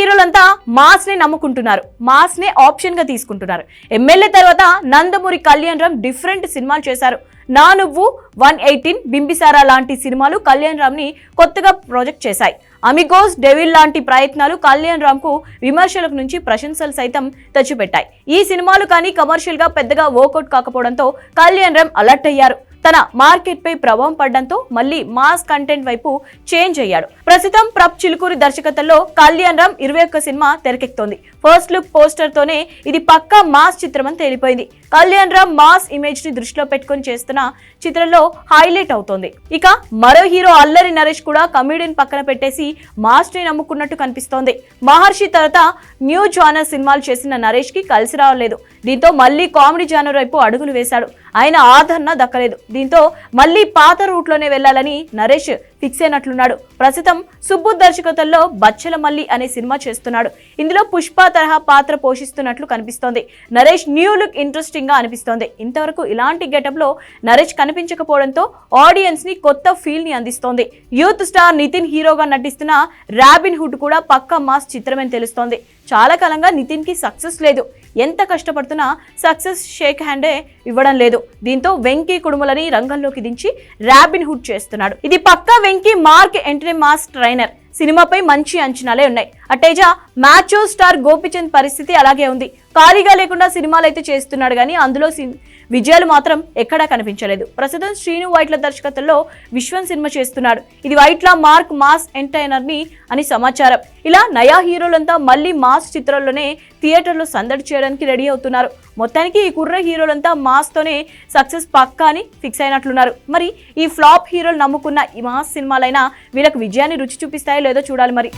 హీరోలంతా mass ని నమ్ముకుంటున్నారు, mass నే option గా తీసుకుంటున్నారు. ఎమ్మెల్యే తర్వాత నందమూరి కళ్యాణ్ రామ్ డిఫరెంట్ సినిమాలు చేశారు. నా నువ్వు, 118, బింబిసారా లాంటి సినిమాలు కళ్యాణ్ రామ్ ని కొత్తగా ప్రాజెక్ట్ చేశాయి. అమిగోస్, డెవిల్ లాంటి ప్రయత్నాలు కళ్యాణ్ రామ్ కు విమర్శలకు నుంచి ప్రశంసలు సైతం తెచ్చిపెట్టాయి. ఈ సినిమాలు కానీ కమర్షియల్ గా పెద్దగా వర్కౌట్ కాకపోవడంతో కళ్యాణ్ రామ్ అలర్ట్ అయ్యారు. తన మార్కెట్ పై ప్రభావం పడడంతో మళ్ళీ మాస్ కంటెంట్ వైపు చేంజ్ అయ్యాడు. ప్రస్తుతం ప్రభ్ చిలుకూరి దర్శకత్వంలో కళ్యాణ్ రామ్ 21 సినిమా తెరకెక్కుతోంది. ఫస్ట్ లుక్ పోస్టర్ తోనే ఇది పక్కా మాస్ చిత్రం అని తేలిపోయింది. కళ్యాణ్ రామ్ మాస్ ఇమేజ్ ని దృష్టిలో పెట్టుకుని చేస్తున్న చిత్రంలో హైలైట్ అవుతోంది. ఇక మరో హీరో అల్లరి నరేష్ కూడా కమెడియన్ పక్కన పెట్టేసి మాస్ ని నమ్ముకున్నట్టు కనిపిస్తోంది. మహర్షి తర్వాత న్యూ జానర్ సినిమాలు చేసిన నరేష్ కి కలిసి రావలేదు. దీంతో మళ్ళీ కామెడీ జానర్ వైపు అడుగులు వేశాడు. ఆయన ఆదరణ దక్కలేదు. దీంతో మళ్ళీ పాత రూట్ లోనే వెళ్లాలని నరేష్ ఫిక్స్ అయినట్లున్నాడు. ప్రస్తుతం సుబ్బు దర్శకత్వంలో బచ్చల మల్లి అనే సినిమా చేస్తున్నాడు. ఇందులో పుష్ప తరహా పాత్ర పోషిస్తున్నట్లు కనిపిస్తోంది. నరేష్ న్యూ లుక్ ఇంట్రెస్టింగ్ గా అనిపిస్తోంది. ఇంతవరకు ఇలాంటి గెటప్ లో నరేష్ కనిపించకపోవడంతో ఆడియన్స్ ని కొత్త ఫీల్ ని అందిస్తోంది. యూత్ స్టార్ నితిన్ హీరోగా నటిస్తున్న రాబిన్ హుడ్ కూడా పక్కా మాస్ చిత్రమని తెలుస్తోంది. చాలా కాలంగా నితిన్ కి సక్సెస్ లేదు. ఎంత కష్టపడుతున్నా సక్సెస్ షేక్ హ్యాండే ఇవ్వడం లేదు. దీంతో వెంకీ కుడుములని రంగంలోకి దించి రాబిన్ హుడ్ చేస్తున్నాడు. ఇది పక్కా Venky mark entry mass trainer. సినిమాపై మంచి అంచనాలే ఉన్నాయి. అటేజా మ్యాచో స్టార్ గోపిచంద్ పరిస్థితి అలాగే ఉంది. ఖాళీగా లేకుండా సినిమాలు అయితే చేస్తున్నాడు కానీ అందులో విజయాలు మాత్రం ఎక్కడా కనిపించలేదు. ప్రస్తుతం శ్రీను వైట్ల దర్శకత్వంలో విశ్వం సినిమా చేస్తున్నాడు. ఇది వైట్ల మార్క్ మాస్ ఎంటర్టైనర్ ని అని సమాచారం. ఇలా నయా హీరోలంతా మళ్ళీ మాస్ చిత్రాల్లోనే థియేటర్లో సందడి చేయడానికి రెడీ అవుతున్నారు. మొత్తానికి ఈ కుర్ర హీరోలంతా మాస్ తోనే సక్సెస్ పక్కా అని ఫిక్స్ అయినట్లున్నారు. మరి ఈ ఫ్లాప్ హీరోలు నమ్ముకున్న ఈ మాస్ సినిమాలైనా వీళ్ళకి విజయాన్ని రుచి చూపిస్తాయో లేదో చూడాలి మరి.